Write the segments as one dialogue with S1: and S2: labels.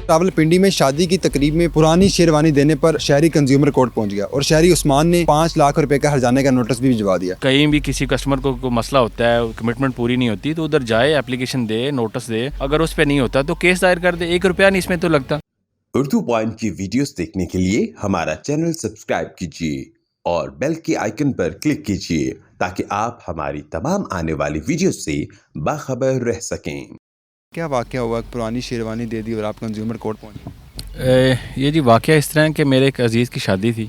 S1: راولپنڈی میں شادی کی تقریب میں پرانی شیروانی دینے پر شہری کنزیومر کورٹ پہنچ گیا اور شہری عثمان نے 5 لاکھ روپے کا ہرجانے کا نوٹس بھی بھجوا دیا۔
S2: کہیں بھی کسی کسٹمر کو کوئی مسئلہ ہوتا ہے، کمٹمنٹ پوری نہیں ہوتی تو ادھر جائے، اپلیکیشن دے، نوٹس دے، اگر اس پہ نہیں ہوتا تو کیس دائر کر دے، 1 روپیہ نہیں اس میں تو لگتا۔
S3: اردو پوائنٹ کی ویڈیوز دیکھنے کے لیے ہمارا چینل سبسکرائب کیجیے اور بیل کے آئیکن پر کلک کیجیے تاکہ آپ ہماری تمام آنے والی ویڈیوز سے باخبر رہ سکیں۔
S1: کیا واقعہ ہوا؟ پرانی شیروانی دے دی اور آپ کنزیومر کورٹ پہنچے؟
S2: یہ جی واقعہ اس طرح ہے کہ میرے ایک عزیز کی شادی تھی،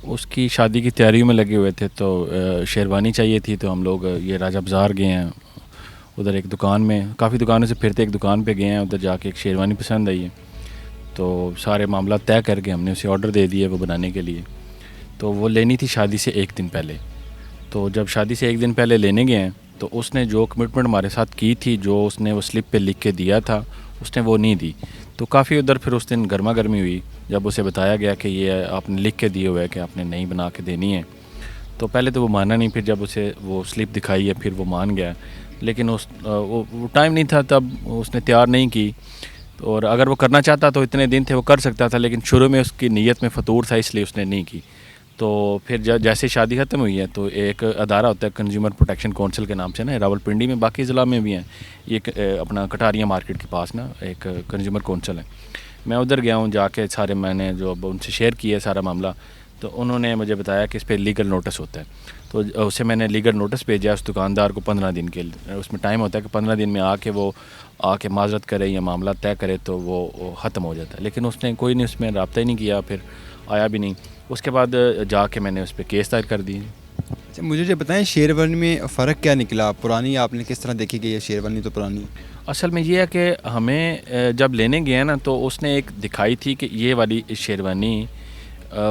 S2: اس کی شادی کی تیاریوں میں لگے ہوئے تھے، تو شیروانی چاہیے تھی، تو ہم لوگ یہ راجہ بازار گئے ہیں، ادھر ایک دکان میں، کافی دکانوں سے پھرتے ایک دکان پہ گئے ہیں، ادھر جا کے ایک شیروانی پسند آئی ہے، تو سارے معاملات طے کر کے ہم نے اسے آرڈر دے دیا وہ بنانے کے لیے۔ تو وہ لینی تھی شادی سے 1 دن پہلے، تو جب شادی سے 1 دن پہلے لینے گئے ہیں تو اس نے جو کمٹمنٹ ہمارے ساتھ کی تھی، جو اس نے وہ سلپ پہ لکھ کے دیا تھا، اس نے وہ نہیں دی، تو کافی ادھر پھر اس دن گرما گرمی ہوئی جب اسے بتایا گیا کہ یہ آپ نے لکھ کے دیے ہوئے ہے کہ آپ نے نہیں بنا کے دینی ہے۔ تو پہلے تو وہ مانا نہیں، پھر جب اسے وہ سلپ دکھائی ہے پھر وہ مان گیا، لیکن وہ ٹائم نہیں تھا، تب اس نے تیار نہیں کی، اور اگر وہ کرنا چاہتا تو اتنے دن تھے وہ کر سکتا تھا، لیکن شروع میں اس کی نیت میں فطور تھا، اس لیے اس نے نہیں کی۔ تو پھر جیسے شادی ختم ہوئی ہے تو ایک ادارہ ہوتا ہے کنزیومر پروٹیکشن کونسل کے نام سے نا، راولپنڈی میں، باقی ضلع میں بھی ہیں، یہ اپنا کٹاریاں مارکیٹ کے پاس نا ایک کنزیومر کونسل ہے۔ میں ادھر گیا ہوں، جا کے سارے میں نے جو ان سے شیئر کیا ہے سارا معاملہ، تو انہوں نے مجھے بتایا کہ اس پہ لیگل نوٹس ہوتا ہے، تو اسے میں نے لیگل نوٹس بھیجا اس دکاندار کو 15 دن کے لیے، اس میں ٹائم ہوتا ہے کہ 15 دن میں وہ آ کے معذرت کرے یا معاملہ طے کرے تو وہ ختم ہو جاتا ہے، لیکن اس نے کوئی نہیں، اس میں رابطہ ہی نہیں کیا، پھر آیا بھی نہیں۔ اس کے بعد جا کے میں نے اس پہ کیس دائر کر دی۔
S1: اچھا، مجھے جو بتائیں شیروانی میں فرق کیا نکلا؟ پرانی آپ نے کس طرح دیکھی کہ یہ شیروانی تو پرانی؟
S2: اصل میں یہ ہے کہ ہمیں جب لینے گئے نا تو اس نے ایک دکھائی تھی کہ یہ والی شیروانی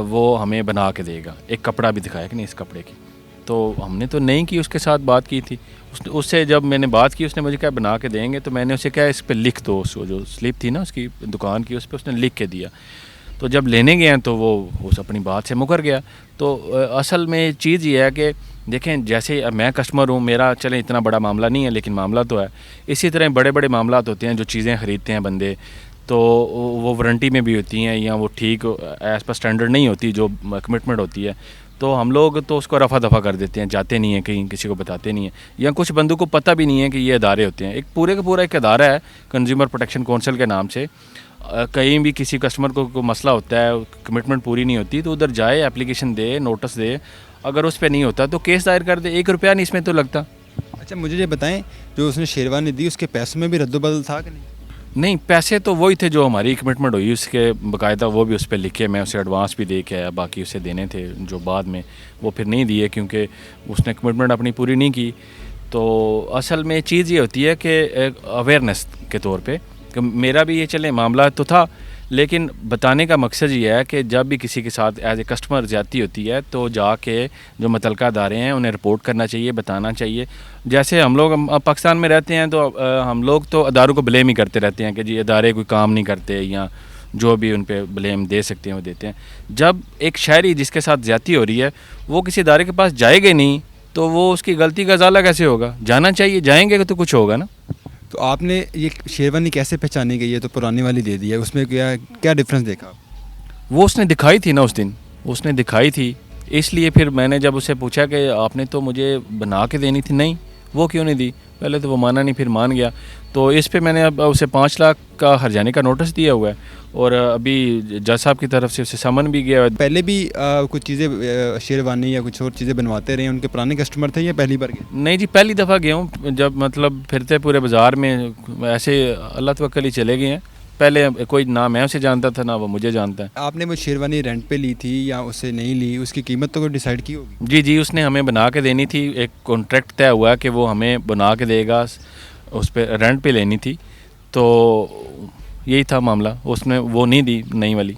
S2: وہ ہمیں بنا کے دے گا، ایک کپڑا بھی دکھایا کہ نہیں اس کپڑے کی، تو ہم نے تو نہیں کی، اس کے ساتھ بات کی تھی، اس سے جب میں نے بات کی اس نے مجھے کہا بنا کے دیں گے، تو میں نے اسے کہا اس پہ لکھ دو، اس جو سلپ تھی نا اس کی دکان کی، اس پہ اس نے لکھ کے دیا، تو جب لینے گئے ہیں تو وہ اس اپنی بات سے مکر گیا۔ تو اصل میں چیز یہ ہے کہ دیکھیں، جیسے میں کسٹمر ہوں، میرا چلیں اتنا بڑا معاملہ نہیں ہے لیکن معاملہ تو ہے، اسی طرح بڑے بڑے معاملات ہوتے ہیں، جو چیزیں خریدتے ہیں بندے تو وہ وارنٹی میں بھی ہوتی ہیں یا وہ ٹھیک ایز پر اسٹینڈرڈ نہیں ہوتی، جو کمٹمنٹ ہوتی ہے، تو ہم لوگ تو اس کو رفع دفع کر دیتے ہیں، جاتے نہیں ہیں کہیں، کسی کو بتاتے نہیں ہیں، یا کچھ بندوں کو پتہ بھی نہیں ہے کہ یہ ادارے ہوتے ہیں۔ ایک پورے کا پورا ایک ادارہ ہے کنزیومر پروٹیکشن کونسل کے نام سے، کہیں بھی کسی کسٹمر کو کوئی مسئلہ ہوتا ہے، کمٹمنٹ پوری نہیں ہوتی تو ادھر جائے، اپلیکیشن دے، نوٹس دے، اگر اس پہ نہیں ہوتا تو کیس دائر کر دے، 1 روپیہ نہیں اس میں تو لگتا۔
S1: اچھا، مجھے یہ بتائیں جو اس نے شیروانی دی اس کے پیسوں میں بھی رد و بدل تھا کہ نہیں؟
S2: نہیں، پیسے تو وہی تھے جو ہماری کمٹمنٹ ہوئی، اس کے باقاعدہ وہ بھی اس پہ لکھے، میں اسے ایڈوانس بھی دے کے آیا، باقی اسے دینے تھے جو بعد میں وہ پھر نہیں دیے کیونکہ اس نے کمٹمنٹ اپنی پوری نہیں کی۔ تو اصل میں چیز یہ ہوتی ہے کہ اویئرنیس کے طور پہ کہ میرا بھی یہ چلیں معاملہ تو تھا، لیکن بتانے کا مقصد یہ ہے کہ جب بھی کسی کے ساتھ ایز اے کسٹمر زیادتی ہوتی ہے تو جا کے جو متعلقہ ادارے ہیں انہیں رپورٹ کرنا چاہیے، بتانا چاہیے۔ جیسے ہم لوگ پاکستان میں رہتے ہیں تو ہم لوگ تو اداروں کو بلیم ہی کرتے رہتے ہیں کہ جی ادارے کوئی کام نہیں کرتے، یا جو بھی ان پہ بلیم دے سکتے ہیں وہ دیتے ہیں۔ جب ایک شہری جس کے ساتھ زیادتی ہو رہی ہے وہ کسی ادارے کے پاس جائے گا نہیں تو وہ اس کی غلطی کا ازالہ کیسے ہوگا؟ جانا چاہیے، جائیں گے تو کچھ ہوگا نا۔
S1: تو آپ نے یہ شیروانی کیسے پہچانی گئی ہے؟ تو پرانی والی دے دی ہے، اس میں کیا ڈفرینس دیکھا؟
S2: وہ اس نے دکھائی تھی نا، اس دن اس نے دکھائی تھی، اس لیے پھر میں نے جب اسے پوچھا کہ آپ نے تو مجھے بنا کے دینی تھی، نہیں وہ کیوں نہیں دی؟ پہلے تو وہ مانا نہیں، پھر مان گیا، تو اس پہ میں نے اب اسے 5 لاکھ کا ہرجانے کا نوٹس دیا ہوا ہے، اور ابھی جج صاحب کی طرف سے اسے سمن بھی گیا ہے۔
S1: پہلے بھی کچھ چیزیں شیروانی یا کچھ اور چیزیں بنواتے رہے ہیں، ان کے پرانے کسٹمر تھے یا پہلی بار گئے؟
S2: نہیں جی، پہلی دفعہ گیا ہوں، جب مطلب پھرتے پورے بازار میں ایسے اللہ توکل ہی چلے گئے ہیں، پہلے کوئی نہ میں اسے جانتا تھا نہ وہ مجھے جانتا ہے۔
S1: آپ نے وہ شیروانی رینٹ پہ لی تھی یا اسے نہیں لی؟ اس کی قیمت تو کوئی ڈیسائیڈ کی ہوگی؟
S2: جی جی، اس نے ہمیں بنا کے دینی تھی، ایک کانٹریکٹ طے ہوا ہے کہ وہ ہمیں بنا کے دے گا، اس پہ رینٹ پہ لینی تھی، تو یہی تھا معاملہ، اس نے وہ نہیں دی نئی والی۔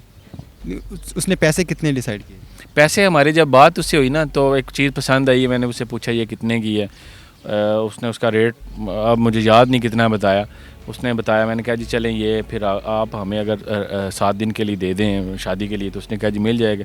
S1: اس نے پیسے کتنے ڈیسائیڈ کیے؟
S2: پیسے ہماری جب بات اس سے ہوئی نا تو ایک چیز پسند آئی، میں نے اس سے پوچھا یہ کتنے کی ہے، اس نے اس کا ریٹ اب مجھے یاد نہیں کتنا بتایا، اس نے بتایا، میں نے کہا جی چلیں یہ پھر آپ ہمیں اگر 7 دن کے لیے دے دیں شادی کے لیے، تو اس نے کہا جی مل جائے گا،